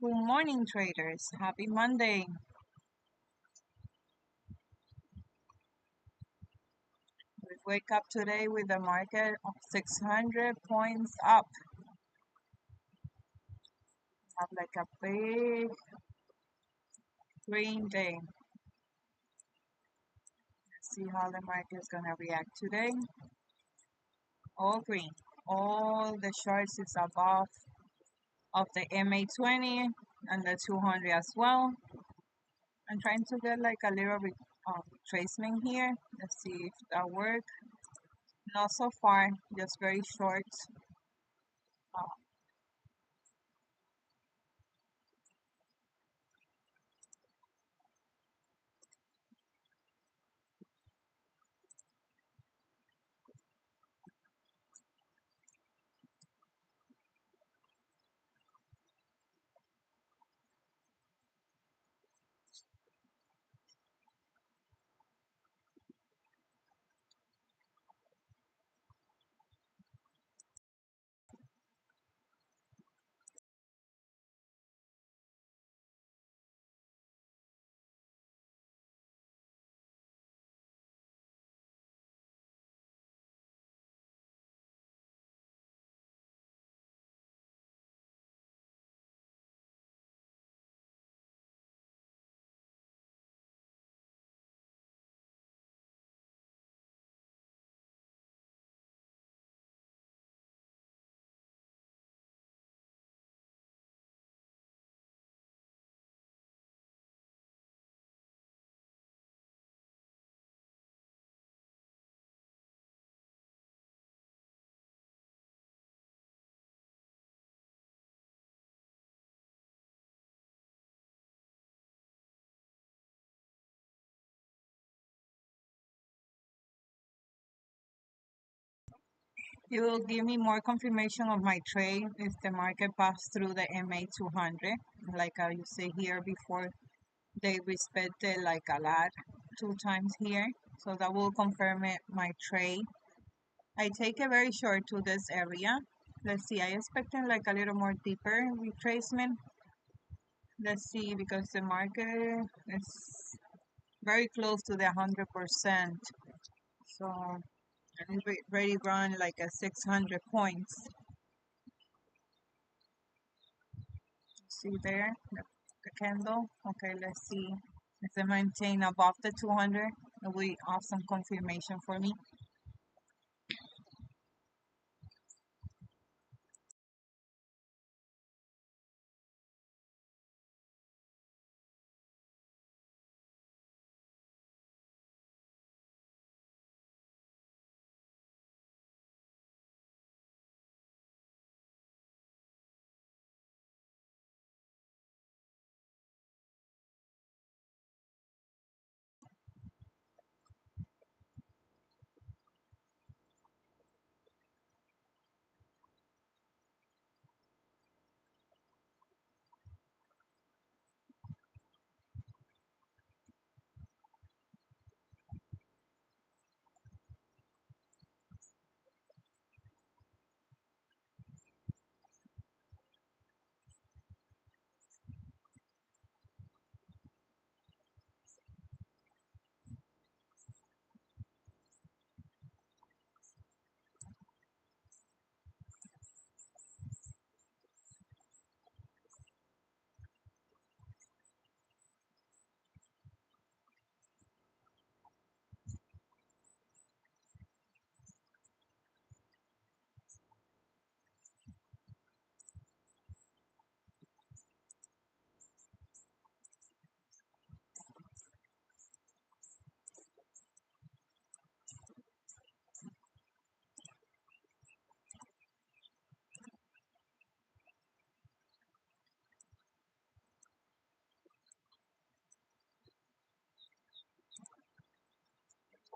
Good morning, traders. Happy Monday. We wake up today with the market of 600 points up. Have like a big green day. Let's see how the market is going to react today. All green. All the charts is above of the MA20 and the 200 as well. I'm trying to get like a little retracement here. Let's see if that works. Not so far, just very short. Uh, It will give me more confirmation of my trade if the market passed through the MA200. Like you say here before, they respected like a lot 2 times here. So that will confirm it, my trade. I take it very short to this area. Let's see, I expecting like a little more deeper retracement. Let's see, because the market is very close to the 100%. So it's ready run like a 600 points. See there, the candle. Okay, let's see if they maintain above the 200. It will be awesome confirmation for me.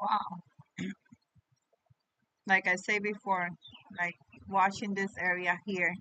Wow. Like I say before, like watching this area here.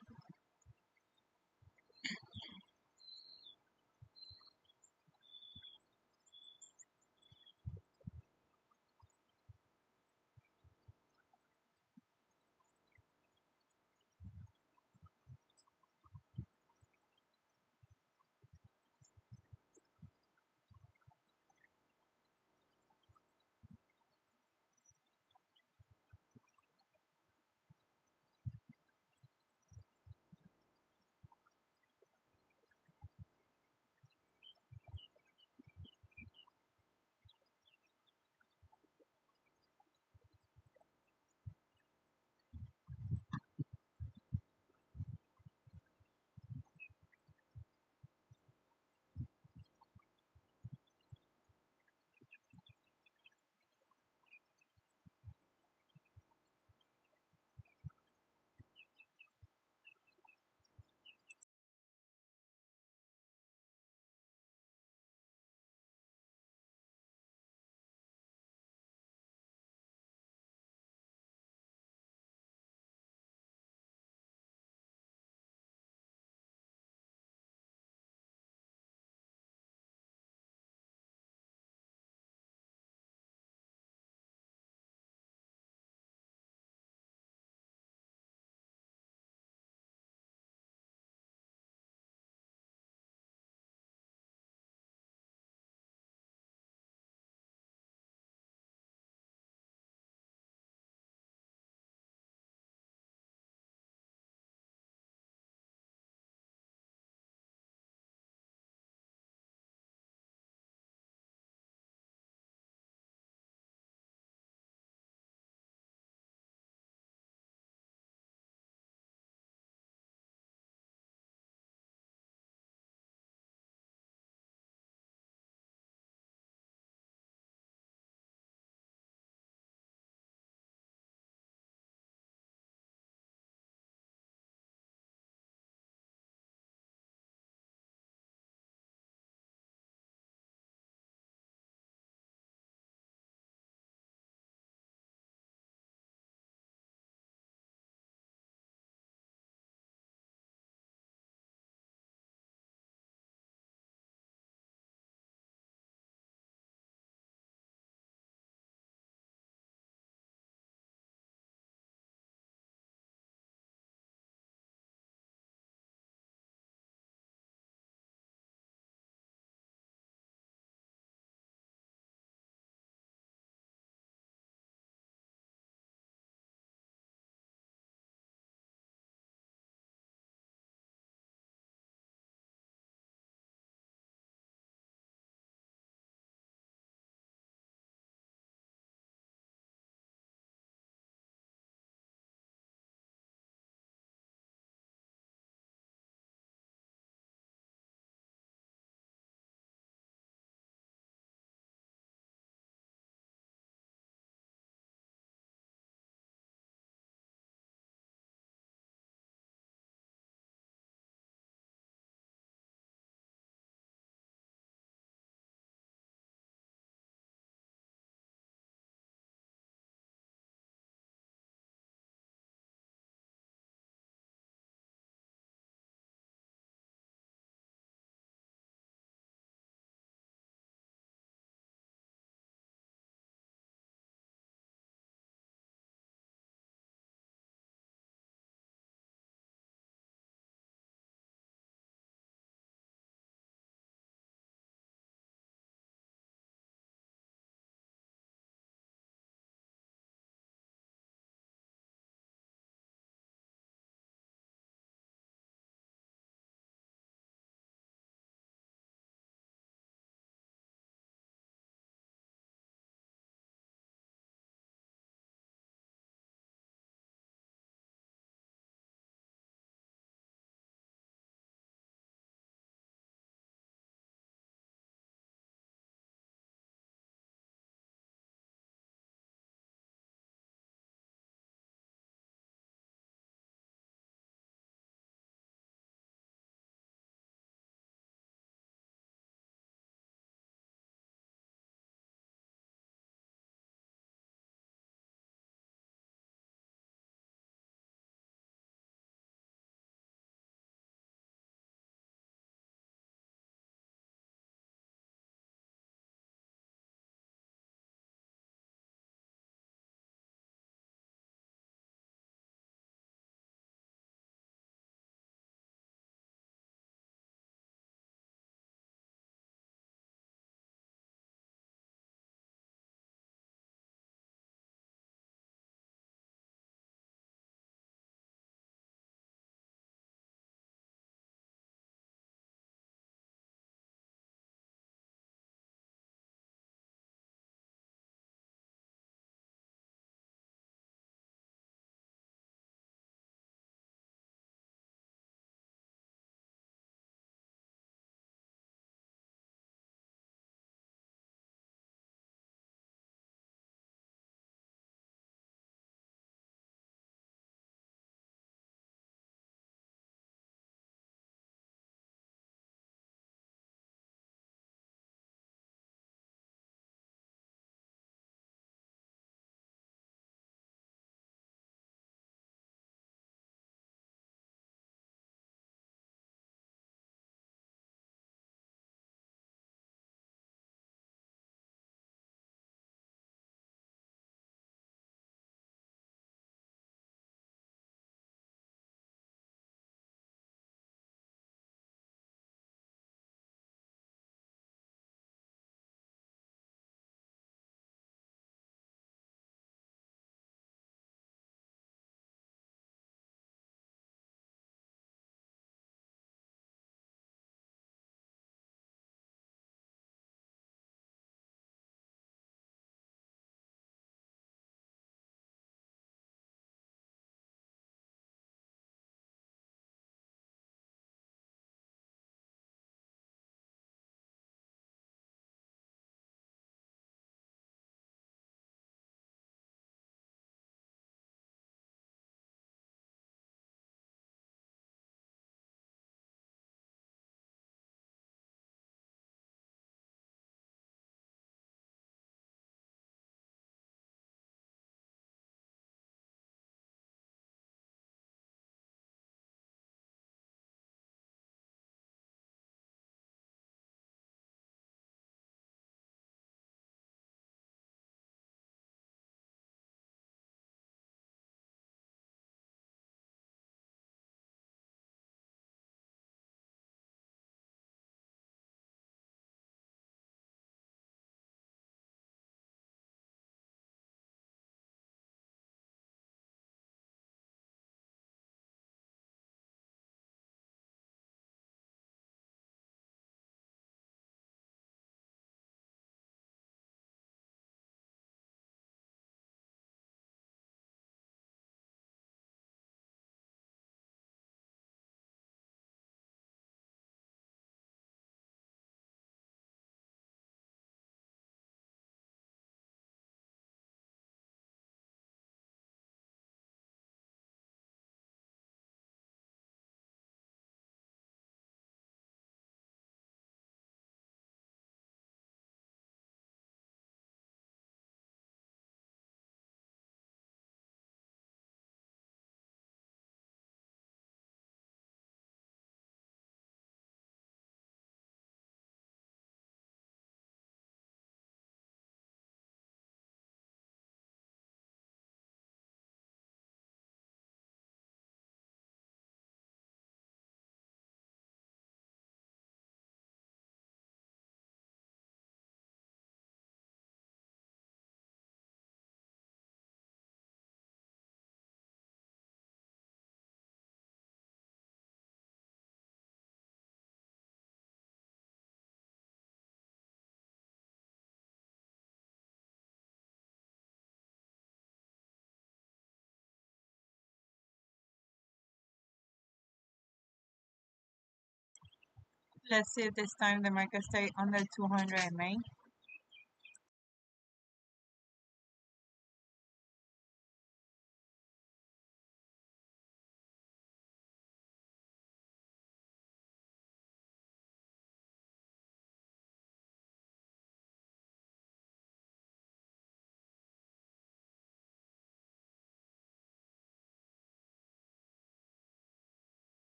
Let's see if this time the market stay under 200 MA.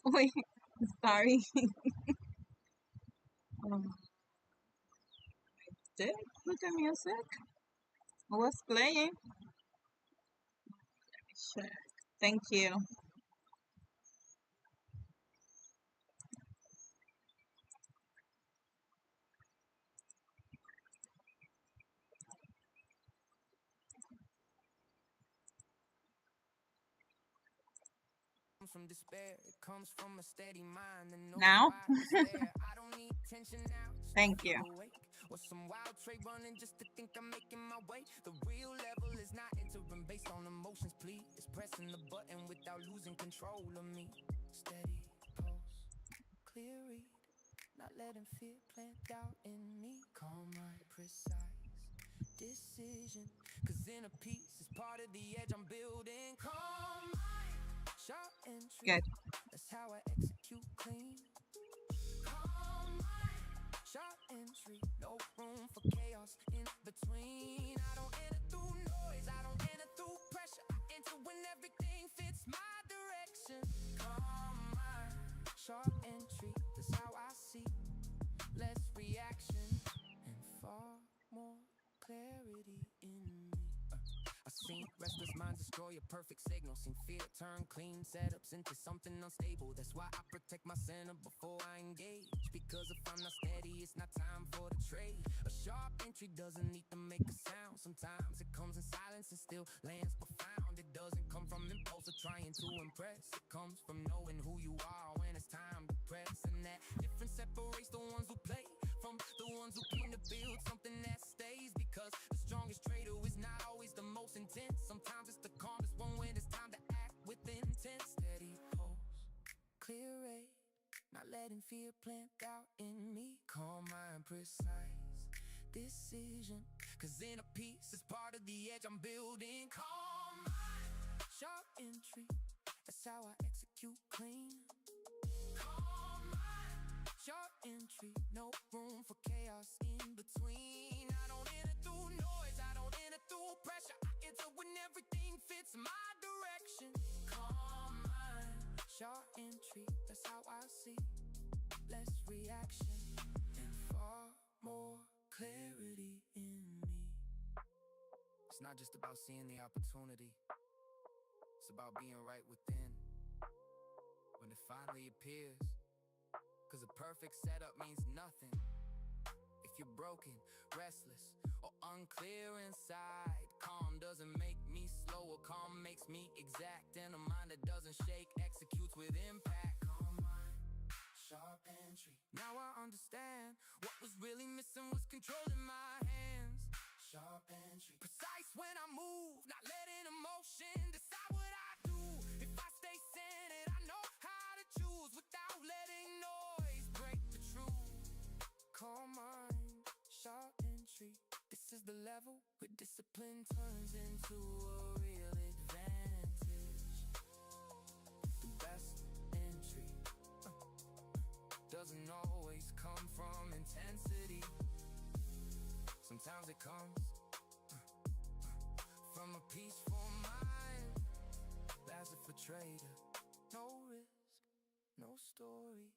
Wait, sorry. Um, did I put the music? It was playing. Sure. Thank you. From despair, it comes from a steady mind and knows Now? why it's there. I don't need attention now, just to Thank you. feel awake. Or some wild trade running just to think I'm making my way. The real level is not entering based on emotions, please. It's pressing the button without losing control of me. Steady pulse, clear read, not letting fear plant doubt in me. Calm mind, precise decision, cause inner peace is part of the edge I'm building. Calm mind, sharp entry, Good. that's how I execute clean. Calm mind, sharp entry, no room for chaos in between. I don't enter through noise, I don't enter through pressure. I enter when everything fits my direction. Calm mind, sharp entry, that's how I see. Less reaction and far more clarity in me. I've seen restless minds destroy a perfect signal. Seen fear turn clean setups into something unstable. That's why I protect my center before I engage. Because if I'm not steady, it's not time for poetry doesn't need to make a sound. Sometimes it comes in silence and still lands profound. It doesn't come from impulse or trying to impress. It comes from knowing who you are when it's time to press. And that difference separates the ones who play from the ones who came to build something that stays. Because the strongest trader is not always the most intense. Sometimes it's the calmest one when it's time to act with intent. Steady pulse, clear rate, not letting fear plant doubt in me. Calm mind, precise decision, cause inner peace is part of the edge I'm building. Calm mind, sharp entry, that's how I execute clean. Calm mind, sharp entry, no room for chaos in between. I don't enter through noise, I don't enter through pressure. I enter when everything fits my direction. Calm mind, sharp entry, that's how I see. Less reaction and far more clarity in me. It's not just about seeing the opportunity, it's about being right within when it finally appears. Cause a perfect setup means nothing if you're broken, restless, or unclear inside. Calm doesn't make me slower, calm makes me exact. And a mind that doesn't shake executes with impact. Calm mind, sharp entry. Now I understand what was really missing was controlling my hands. Sharp entry, precise when I move, not letting emotion decide what I do. If I stay centered, I know how to choose without letting noise break the truth. Calm mind, sharp entry, this is the level where discipline turns into a real advantage. The best entry doesn't always come from intensity. Sometimes it comes from a peaceful mind. That's if a trader, no risk, no story.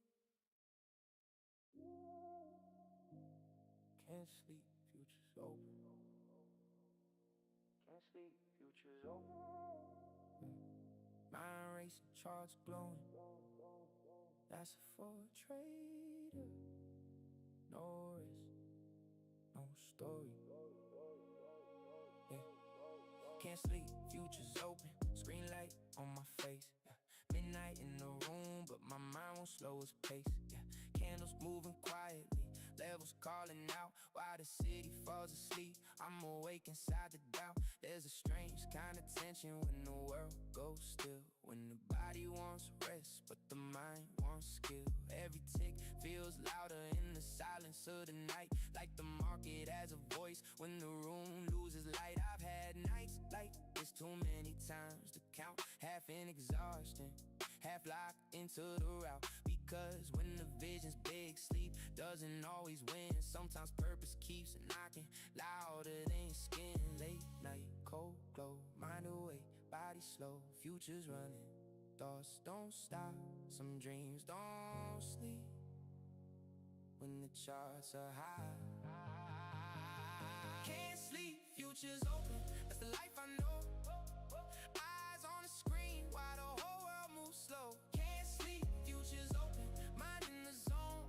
Can't sleep, future's open. Can't sleep, future's open. Mind racing, charts glowing. That's for a trader. No risk, no story. Yeah. Can't sleep, future's open. Screen light on my face. Yeah. Midnight in the room, but my mind won't slow its pace. Yeah. Candles moving quietly, levels calling out while the city falls asleep. I'm awake inside the doubt. There's a strange kind of tension when the world goes still. When the body wants rest, but the mind wants skill. Every tick feels louder in the silence of the night, like the market has a voice when the room loses light. I've had nights like this too many times to count. Half in exhaustion, half locked into the route. Because when the vision's big, sleep doesn't always win. Sometimes purpose keeps knocking louder than skin. Late night, cold glow, mind away, body slow, future's running. Thoughts don't stop, some dreams don't sleep. When the charts are high, can't sleep, future's open. That's the life I know. Eyes on the screen while the whole world moves slow. Can't sleep, future's open. Mind in the zone,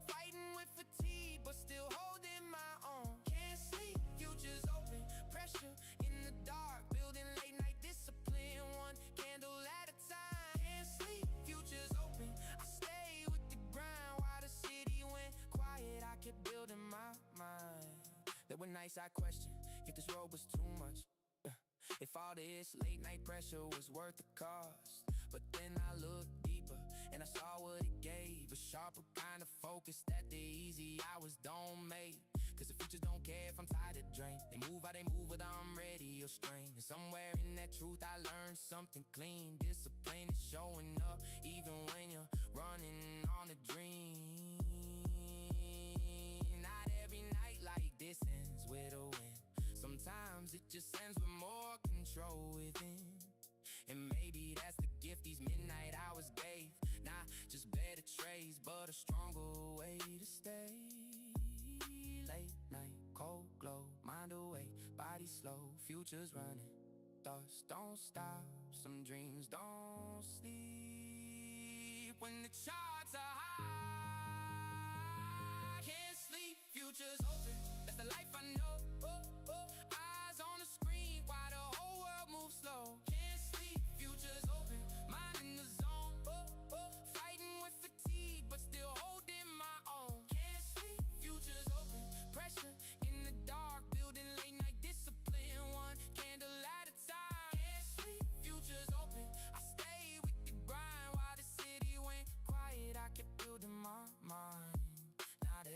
fighting with fatigue but still holding my own. Can't sleep, future's open. Pressure in the dark, building late night discipline, one candle at a time. Can't sleep, future's open. I stay with the grind while the city went quiet. I kept building my mind. There were nights I questioned if this road was too much, if all this late night pressure was worth the cost. But then I looked deeper and I saw what it gave, a sharper kind of focus that the easy hours don't make. Cause the futures don't care if I'm tired or drained. They move how they move whether I'm ready or strained. And somewhere in that truth I learned something clean. Discipline is showing up even when you're running on a dream. Not every night like this ends with a win. Sometimes it just ends with more control within. And maybe that's the gift these midnight hours gave. Not just better trades, but a stronger way to stay. Late night, cold glow, mind away, body slow, future's running. Thoughts don't stop, some dreams don't sleep. When the charts are high, can't sleep, future's open. That's the life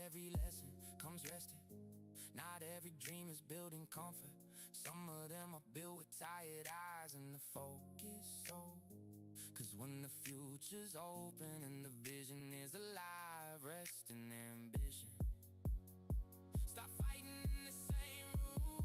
every lesson comes resting. Not every dream is built in comfort. Some of them are built with tired eyes and the focus soul. Cause when the future's open and the vision is alive, rest in ambition. Stop fighting in the same room.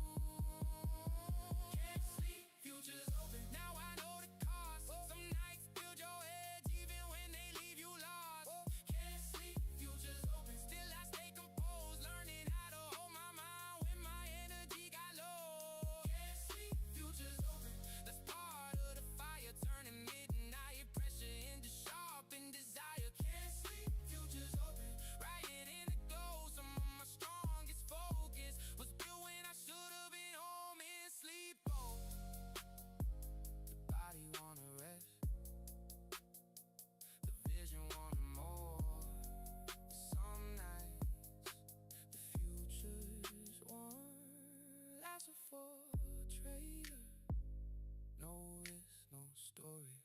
Can't sleep, future's open. Now I know the cost. Some nights build your edge even when they leave you lost. Can't sleep, future's open. Still I stay composed, learning how to hold my mind when my energy got low. Can't sleep, future's open. That's part of the fire, turning midnight pressure into sharpened desire. Can't sleep, future's open. Riot in the glow, some of my strongest focus was built when I should've been home in sleep. Oh, the body wanna rest, the vision wanted more. Some nights the future's one last for a trader. No risk, no story.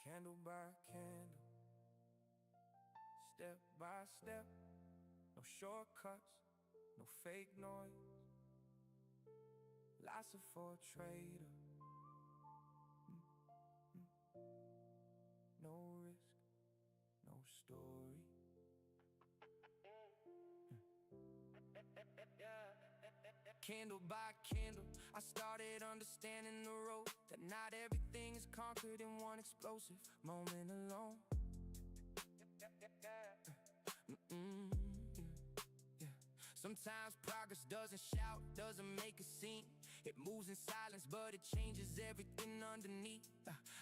Candle by candle, step by step, no shortcuts, no fake noise. Lots for a trader. No risk, no story. Candle by candle, I started understanding the road, that not everything is conquered in one explosive moment alone. Sometimes progress doesn't shout, doesn't make a scene. It moves in silence, but it changes everything underneath.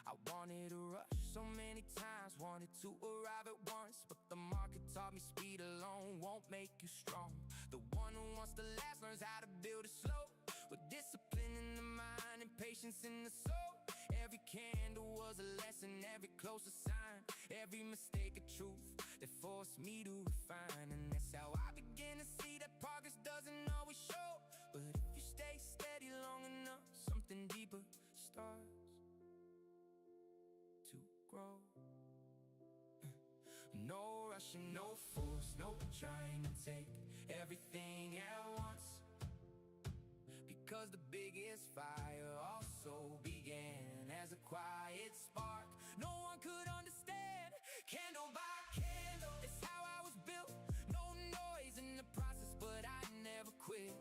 I wanted to rush so many times, wanted to arrive at once, but the market taught me speed alone won't make you strong. The one who wants to last learns how to build it slow, with discipline in the mind and patience in the soul. Every candle was a lesson, every close a sign, every mistake a truth that forced me to refine. And that's how I began to see that progress doesn't always show, but if you stay steady long enough, something deeper starts to grow. No rushing, no force, no trying to take everything at once, because the biggest fire also began as a quiet spark no one could understand. Candle by candle, it's how I was built. No noise in the process, but I never quit.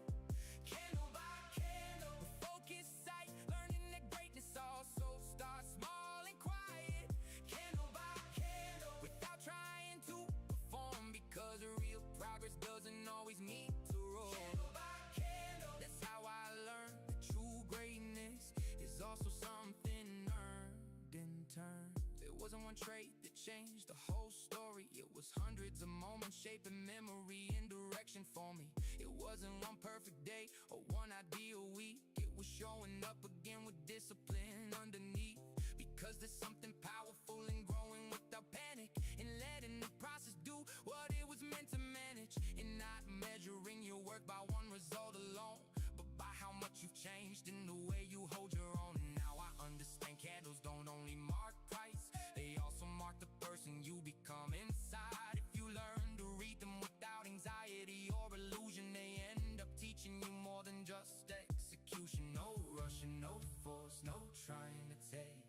Candle by candle, with focused sight, learning that greatness also starts small and quiet. Candle by candle, without trying to perform, because real progress doesn't always need to roar. Candle by candle, that's how I learned that true greatness is also something earned in turn. There wasn't one trait that changed the whole story. It was hundreds of moments shaping memory and direction for me. It wasn't one perfect day or one ideal week. It was showing up again with discipline underneath, because there's something powerful in growing without panic, and letting the process do what it was meant to manage, and not measuring your work by one result alone, but by how much you've changed in the way you hold your own. And now I understand candles don't only mark price, they also mark the person you become inside. If you learn to read them without anxiety or illusion, they end up teaching you more than just execution. No rushing, no force, no trying to take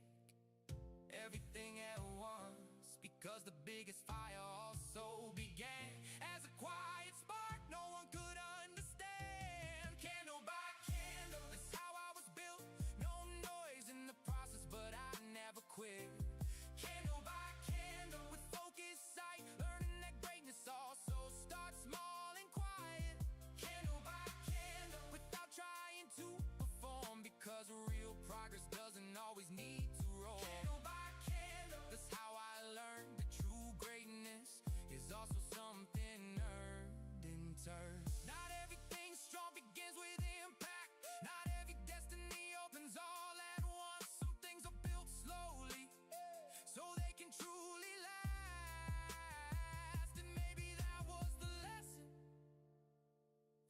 everything at once, because the biggest fire also began as a quiet spark no one could understand. Candle by candle, that's how I was built. No noise in the process, but I never quit. Candle by candle, with focused sight, learning that greatness also starts small and quiet. Candle by candle, without trying to perform, because real progress doesn't always need to roar. Candle by candle, that's how I learned that true greatness is also something earned in turn. Not everything strong begins with impact. Not every destiny opens all at once. Some things are built slowly, so they can truly last. And maybe that was the lesson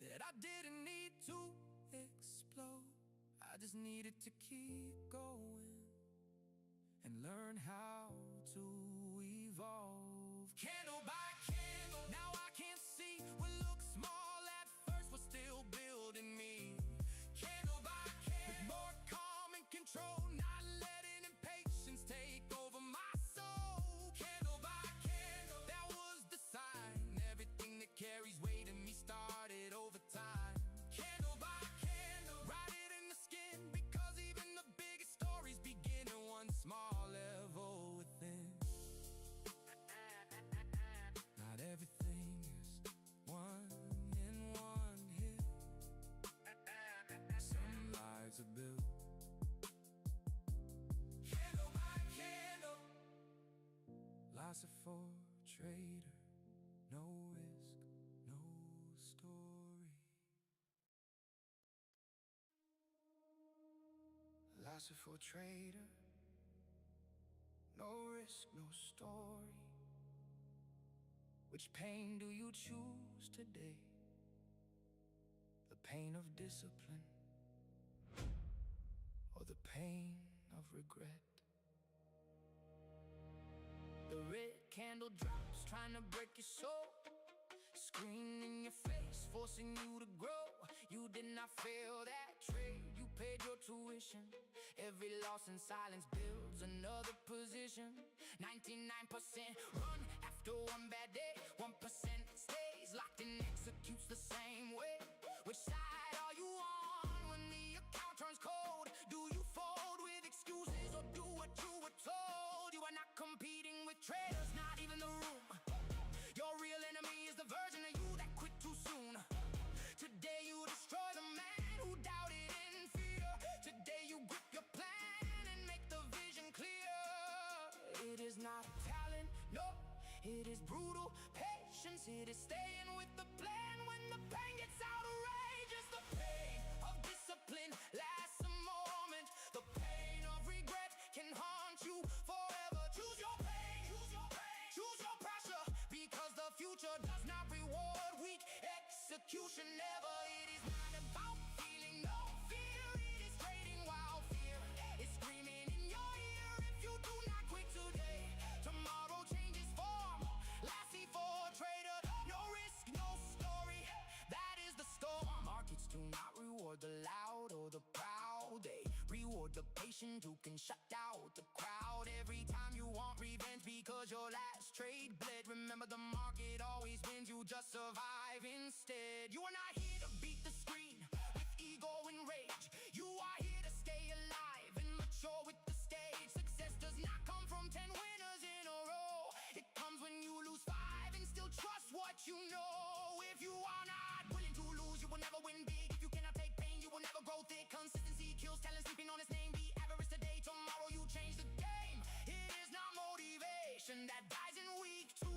that I didn't need to explode. I just needed to keep going and learn Philosopher, trader, no risk, no story. Philosopher, trader, no risk, no story. Which pain do you choose today? The pain of discipline or the pain of regret? The red candle drops, trying to break your soul. Screen in your face, forcing you to grow. You did not fail that trade, you paid your tuition. Every loss in silence builds another position. 99% run after one bad day, 1% stays locked and executes the same way. Which side are you on when the account turns cold? Do you fold with excuses or do what you were told? You are not competing with traders, not even the room. Your real enemy is the version of you that quit too soon. Today you destroy the man who doubted in fear. Today you grip your plan and make the vision clear. It is not talent, no, it is brutal patience. It is staying with the plan when the pain gets outrageous. The pain of discipline lasts a moment. The pain of regret can haunt you forever. Choose your pain, choose your pain, choose your pressure, because the future does not reward weak execution. Never. It is not about feeling no fear. It is trading while fear is screaming in your ear. If you do not quit today, tomorrow changes form. Lassie for trader, no risk, no story. That is the storm. Markets do not reward the loud or the proud. They reward the patient who can shut out the crowd. Every time you want revenge because your last trade bled, remember the market always wins, you just survive instead. You are not here to beat the screen with ego and rage. You are here to stay alive and mature with the stage. Success does not come from 10 winners in a row. It comes when you lose 5 and still trust what you know. If you are not willing to lose, you will never win big. If you cannot take pain, you will never grow thick. Consistency kills talent, sleeping on his name. Be average today, tomorrow you change the game. It is not motivation that dies in week 2.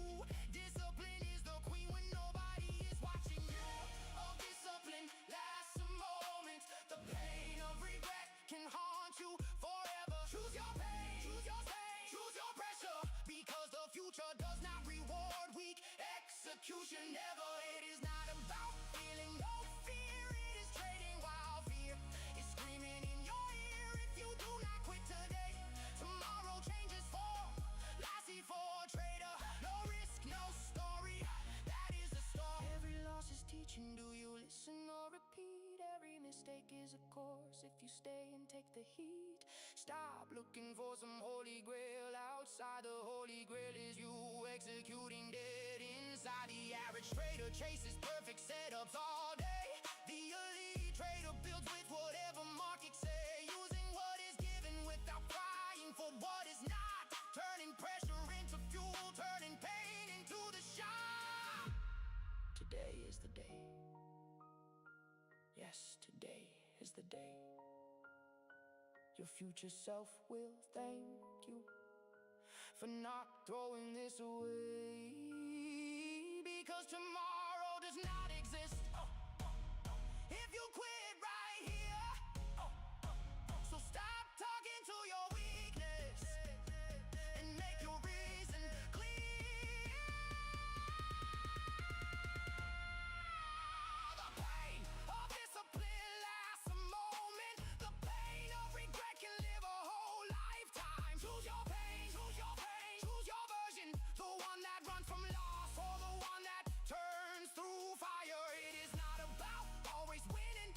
Discipline is the queen when nobody is watching you. Of discipline lasts a moment. The pain of regret can haunt you forever. Choose your pain, choose your pain, choose your pressure, because the future does not reward weak execution. Never. It is not about feeling no fear. It is trading while fear is screaming in your ear. If you do not quit today, tomorrow changes form. Lassie for trader, no risk, no story. That is the storm. Every loss is teaching. Do you listen or repeat? Every mistake is a course if you stay and take the heat. Stop looking for some holy grail outside. The holy grail is you executing dead inside. The average trader chases perfect setups all day. The elite trader builds with whatever market say, using what is given without crying for what is not, turning pressure into fuel, turning pain into the shot. Today is the day. Yes, today is the day. Your future self will thank you for not throwing this away, because tomorrow does not exist if you quit right here. So stop talking to your weakness and make your reason clear. The pain of discipline lasts a moment. The pain of regret can live a whole lifetime. Choose your pain, choose your pain, choose your version. The one that runs from loss or the one that turns through fire. It is not about always winning,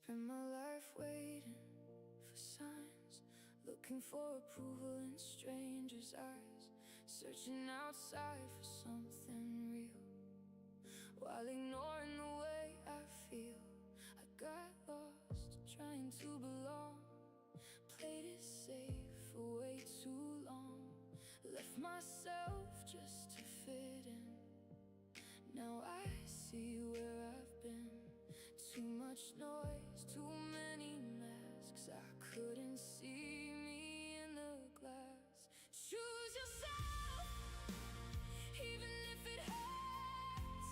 Spend my life waiting for signs, looking for approval in strangers' eyes, searching outside for something real, while ignoring the way I feel. I got lost trying to belong, played it safe for way too long, left myself just to fit in. Now I see where I've been. Too much noise, too many masks. I couldn't see me in the glass. Choose yourself, even if it hurts,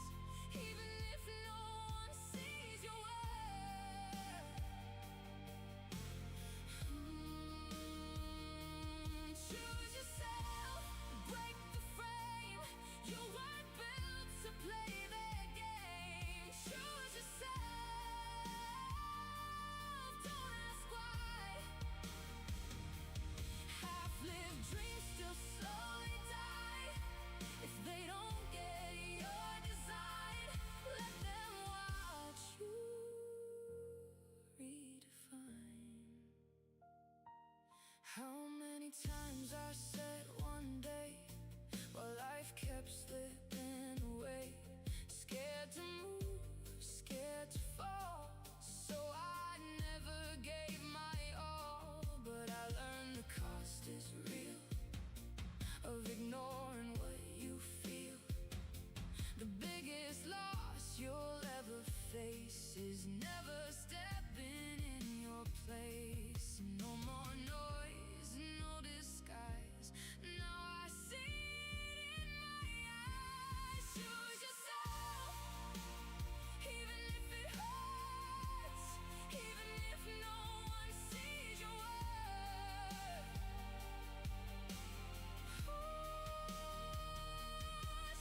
even if no one sees your worth. Choose yourself, break the frame. You weren't built to play their game. Choose yourself, don't ask why. Half-lived dreams still slowly die. If they don't get your design, let them watch you redefine. How many times I said one day, while life kept slipping away, scared to move, scared to fall, so I never gave my all. But I learned the cost is real, of ignoring what you feel. The biggest loss you'll ever face is never stepping in your place. No more noise, no disguise. Now I see it in my eyes. Choose yourself, even if it hurts, even if no one sees your worth.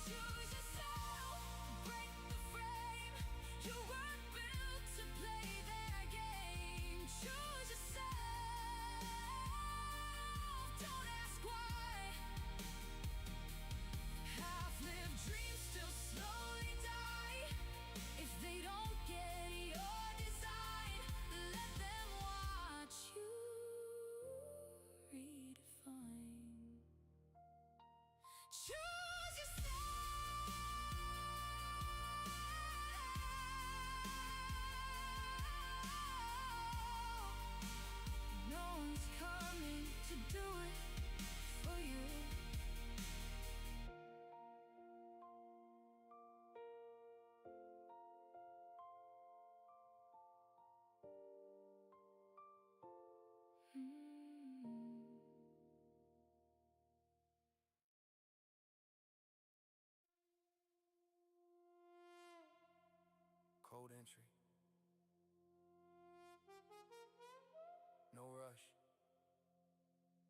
Choose yourself, break the frame. You weren't built to play their game. Choose yourself, don't ask why. Half-lived dreams still slowly die. If they don't get your design, let them watch you redefine. Choose yourself. No one's coming to do it for you. Cold entry. No rush.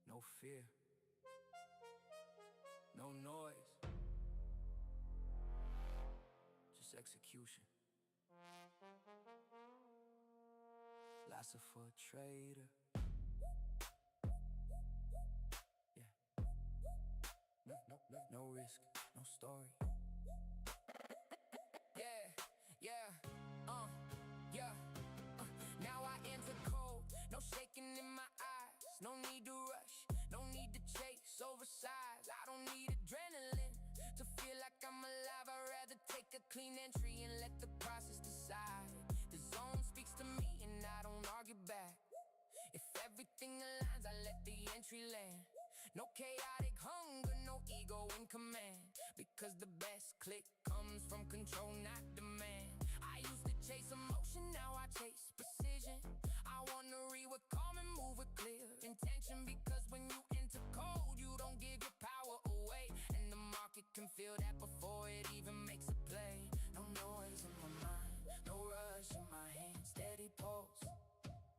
No fear. No noise. Just execution. Lasser for a trader. Yeah. No risk. No story. Yeah. Now I enter cold, no shaking in my eyes. No need to rush, no need to chase oversize. I don't need adrenaline to feel like I'm alive. I'd rather take a clean entry and let the process decide. The zone speaks to me and I don't argue back. If everything aligns, I let the entry land. No chaotic hunger, no ego in command. Because the best click comes from control, not demand. I used to chase emotion, now I chase precision. I wanna read with calm and move with clear intention. Because when you enter cold, you don't give your power away. And the market can feel that before it even makes a play. No noise in my mind, no rush in my hand. Steady pulse,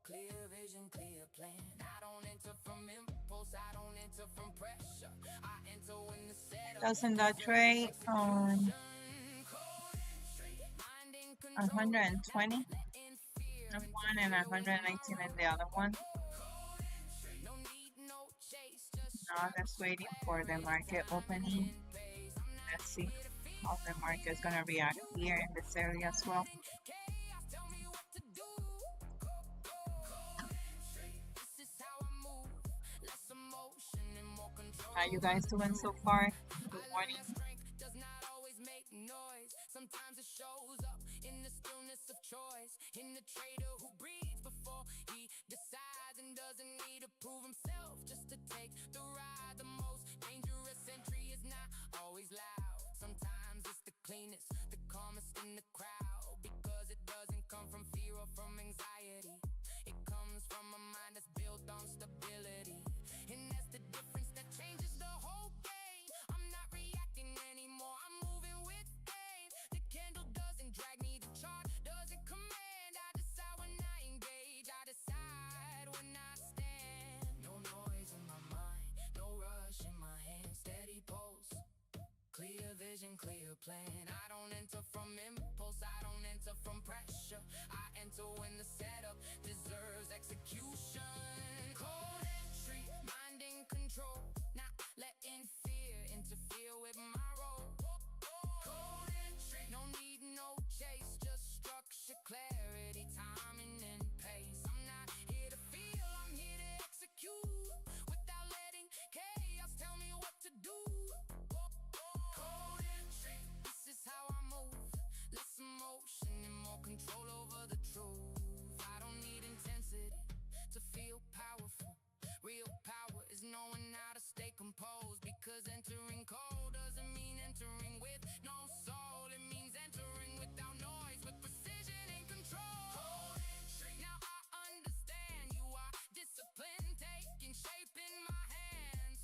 clear vision, clear plan. I don't enter from impulse, I don't enter from pressure. I enter when the setup Doesn't that trade on 120 in one and 119 in the other one? Now that's waiting for the market opening. Let's see how the market is gonna react here in this area as well. How you guys doing so far? Good morning. That strength does not always make noise. Sometimes it shows up in the stillness of choice. In the trader who breathes before he decides and doesn't need to prove himself just to take the ride. The most dangerous entry is not always loud. Sometimes it's the cleanest, the calmest in the crowd. Because it doesn't come from fear or from anxiety. It comes from a mind that's built on stability. And that's the difference that changes the whole game. I'm not reacting anymore, I'm moving with aim. The candle doesn't drag me, the chart doesn't command. I decide when I engage, I decide when I stand. No noise in my mind, no rush in my hand. Steady pulse, clear vision, clear plan. I don't enter from impulse, I don't enter from pressure. I enter when the setup deserves execution. Cold entry, mind in control, not letting fear interfere with my role. Cold entry, no need, no chase, just structure, clarity, timing, and pace. I'm not here to feel, I'm here to execute. Without letting chaos tell me what to do. Cold entry, this is how I move. Less emotion and more control over the truth. I don't need intensity to feel powerful. Real power is knowing how to stay composed. Because entering cold doesn't mean entering with no soul. It means entering without noise, with precision and control. Cold entry, now I understand you are discipline taking shape in my hands.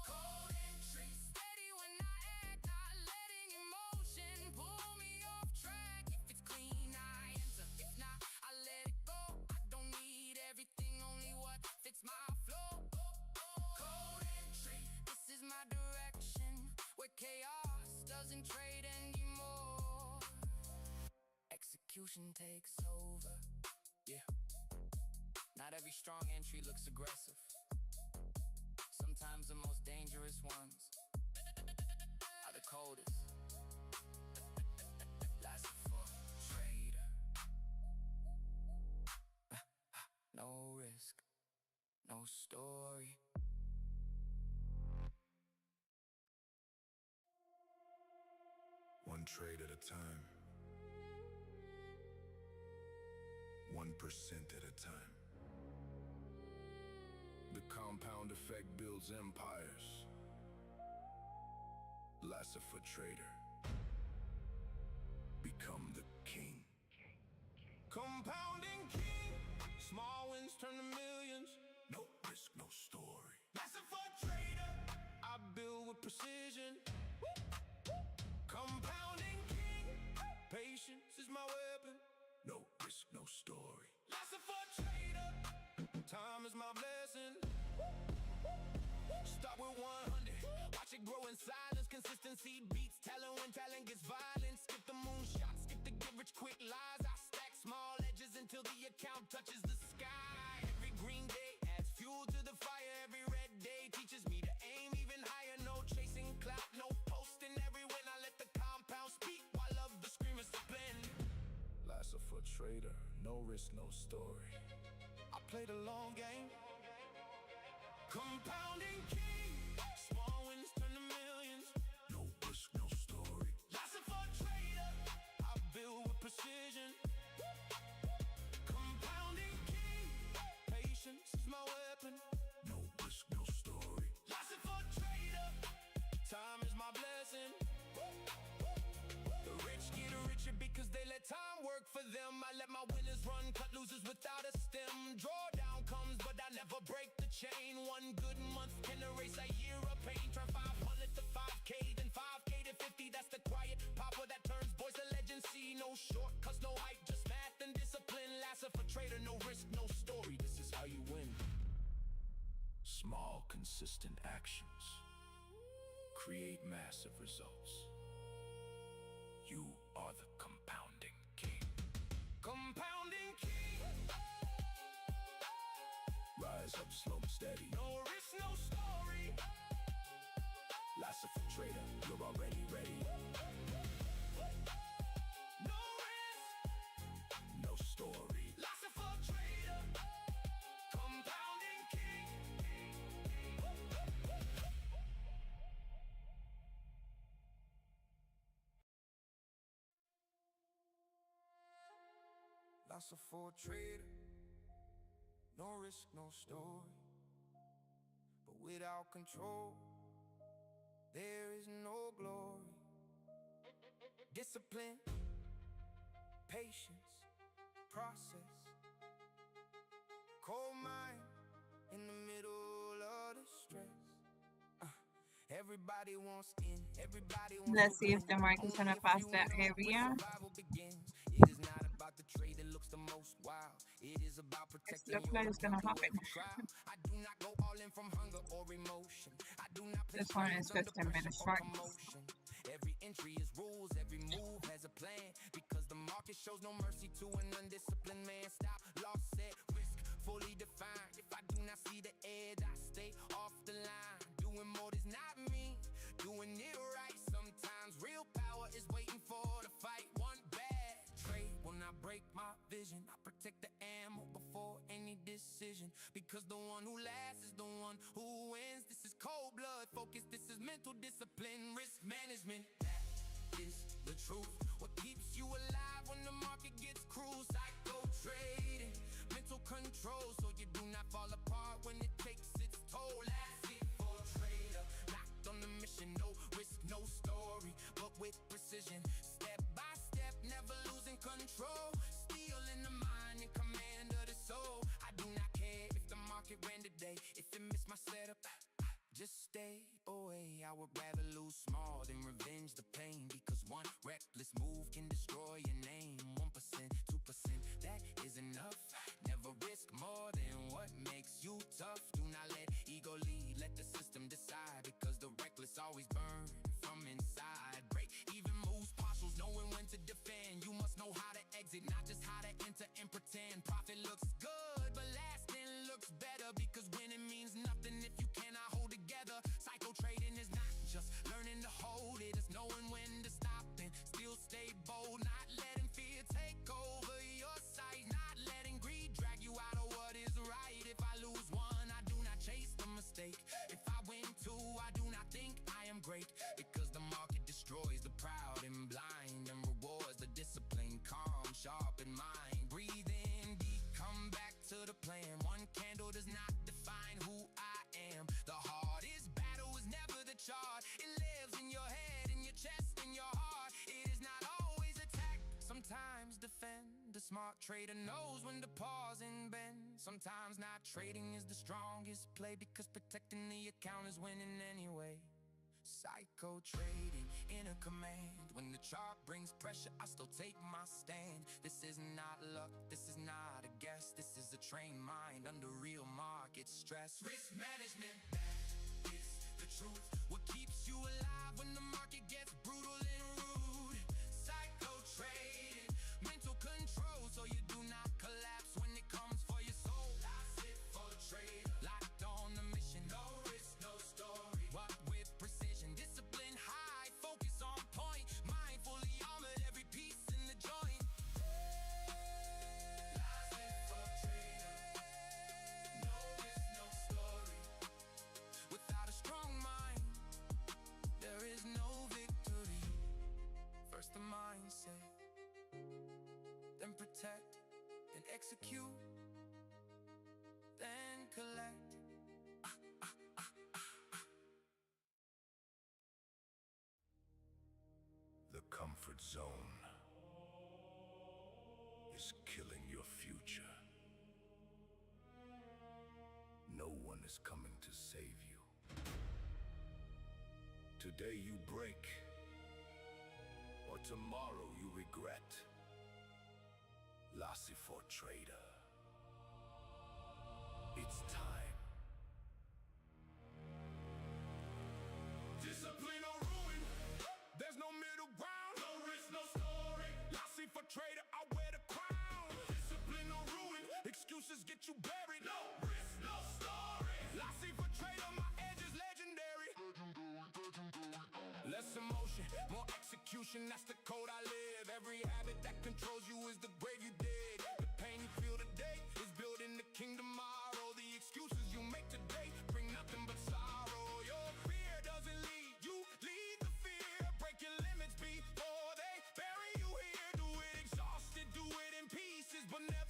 Cold entry, steady when I act, not letting emotion pull me off track. If it's clean, I enter. If not, I let it go. I don't need everything, only what fits my flow. Cold entry, this is my direction, where chaos doesn't trade anymore. Execution takes over. Yeah. Not every strong entry looks aggressive. Sometimes the most dangerous ones are the coldest. That's for trader. No risk, no story. One trade at a time. 1% at a time. The compound effect builds empires. Lasso trader. Become the king. Compounding king. Small wins turn to millions. No risk, no story. Lasso trader. I build with precision. Compounding king. Patience is my weapon. No risk, no story. Lasso trader. Time is my blessing. Start with 100. Watch it grow in silence. Consistency beats talent when talent gets violent. Skip the moonshot, skip the get rich quick lies. I stack small edges until the account touches the sky. Every green day adds fuel to the fire. Every red day teaches me to aim even higher. No chasing clout, no posting every win. I let the compound speak while love the screamers to blend. Lasso trader, no risk, no story. I play the long game. Compounding king. Small wins turn to millions. No risk, no story. Lasso trader. I build with precision. Compounding king. Patience is my weapon. No risk, no story. Lasso trader. Time is my blessing. The rich get richer because they let time work for them. I let my winners run, cut losers without a stem. Drawdown comes, but I never break the chain. One good month can erase a year of pain. Turn 500 to 5K, then 5K to 50. That's the quiet power that turns boys to legends. See, no shortcuts, no hype, just math and discipline. Lasso trader, no risk, no story. This is how you win. Small, consistent actions create massive results. You are the compounding king. Compounding king. Rise up slow and steady. No risk, no story. Lasso trader, you're already ready. No risk, no story. Lasso trader. Compounding king. Loss for a trader, no risk, no story. But without control, there is no glory. Discipline, patience, process. Cold mind in the middle of the stress. Everybody wants in, everybody wants Let's to see win. if the market's Only gonna a pass few that know where area. survival begins. It is not about the trade that looks the most wild. It is about It protecting looks your like it's gonna through happen. every trial. I do not go all in from hunger or emotion. I do not place This one trades is under 15 pressure minutes or short. commotion. Every entry is rules, every move has a plan. Because the market shows no mercy to an undisciplined man. Stop, loss, set, risk, fully defined. If I do not see the edge, I stay off the line. Doing more does not mean doing it right. Sometimes real power is waiting for the fight. One bad trade will not break my vision. I protect the ammo before any decision. Because the one who lasts is the one who wins. This is cold blood focus. This is mental discipline, risk management. That is the truth. What keeps you alive when the market gets cruel? Psycho trading, mental control, so you do not fall apart when it takes its toll. That's it for a trader. Locked on the mission, no risk, no story, but with precision. Step by step, never losing control. Steel in the mind and command of the soul. I do not care if the market ran today. If it missed my setup, just stay away. I would rather lose small than revenge the pain. Because one reckless move can destroy your name. 1%, 2%, that is enough. Never risk more than what makes you tough. Do not let ego lead, let the system decide. Because the reckless always burn from inside. Break even moves, partials, knowing when to defend. You must know how to exit, not just how to enter and pretend. Profit looks good, but lasting looks better. Because winning means nothing if you cannot hold together. Psycho trading is not just learning to hold it, it's knowing when to stop and still stay bold. Not letting fear take over your sight, not letting greed drag you out of what is right. If I lose one, I do not chase the mistake. If I win two, I do not think I am great. Because the market destroys the proud and blind, and rewards the disciplined, calm, sharp in mind. Breathe in deep, come back to the plan. One candle does not define who I am. The hardest battle is never the chart. It lives in your head, in your chest, in your heart. It is not always attack, sometimes defend. The smart trader knows when to pause and bend. Sometimes not trading is the strongest play. Because protecting the account is winning anyway. Psycho trading in a command. When the chart brings pressure, I still take my stand. This is not luck, this is not a guess. This is a trained mind under real market stress. Risk management, that is the truth. What keeps you alive when the market gets brutal and rude? Psycho trading, mental control, so you do not collapse when it comes for your soul. That's it for the trader. Locked on the mission, no risk, no story. What with precision, discipline high, focus on point. Mindfully armored, every piece in the joint. That's it for a trader. No risk, no story. Without a strong mind, there is no victory. First the mindset, then protect, then execute, then collect. The comfort zone is killing your future. No one is coming to save you. Today you break, or tomorrow you regret. Lassie for trader. It's time. Discipline or ruin, there's no middle ground. No risk, no story. Lassie for trader, I wear the crown. Discipline or ruin, excuses get you buried. No risk, no story. Lassie for trader, my edge is legendary. Less emotion, more execution, that's the code I live. Every habit that controls you is the grave you dig. The pain you feel today is building the kingdom tomorrow. The excuses you make today bring nothing but sorrow. Your fear doesn't lead you, lead the fear. Break your limits before they bury you here. Do it exhausted, do it in pieces, but never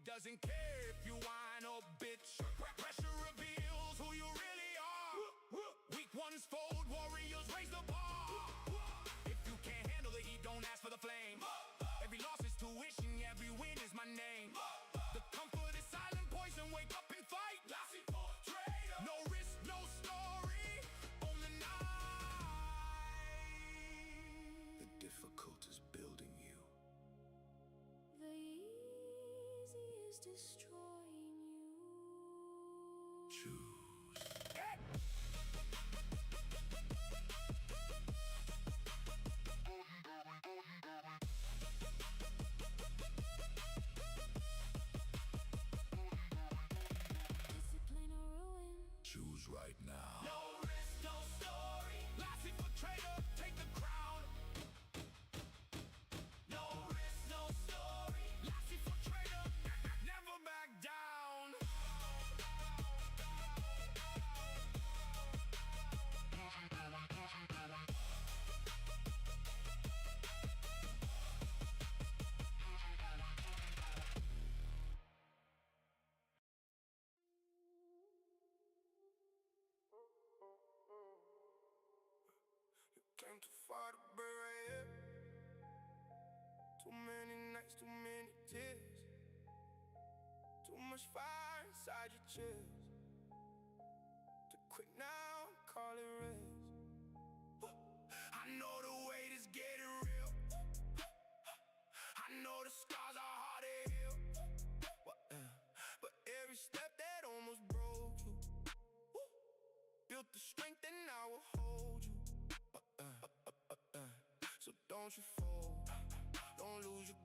doesn't care if you whine or bitch. Pressure reveals who you really are. Weak ones fold, warriors raise the bar. If you can't handle the heat, don't ask for the flame. Every loss is tuition, every win is my name. The comfort is silent poison, wake up and fight. No risk, no story, on the night. The difficult is building you. The easy is destroying you. Choose. Discipline or ruin. Choose right now. No risk, no story. Lassie for trader, take the crown. No risk, no story. Lassie for trader, never back down. You came too far to be right here. Too many nights, too many tears. Too much fire inside your chest. To quit now, call it rest. I know the weight is getting real. I know the scars are hard to heal. But every step that almost broke you built the strength and now will hold you. So don't you fold, don't lose your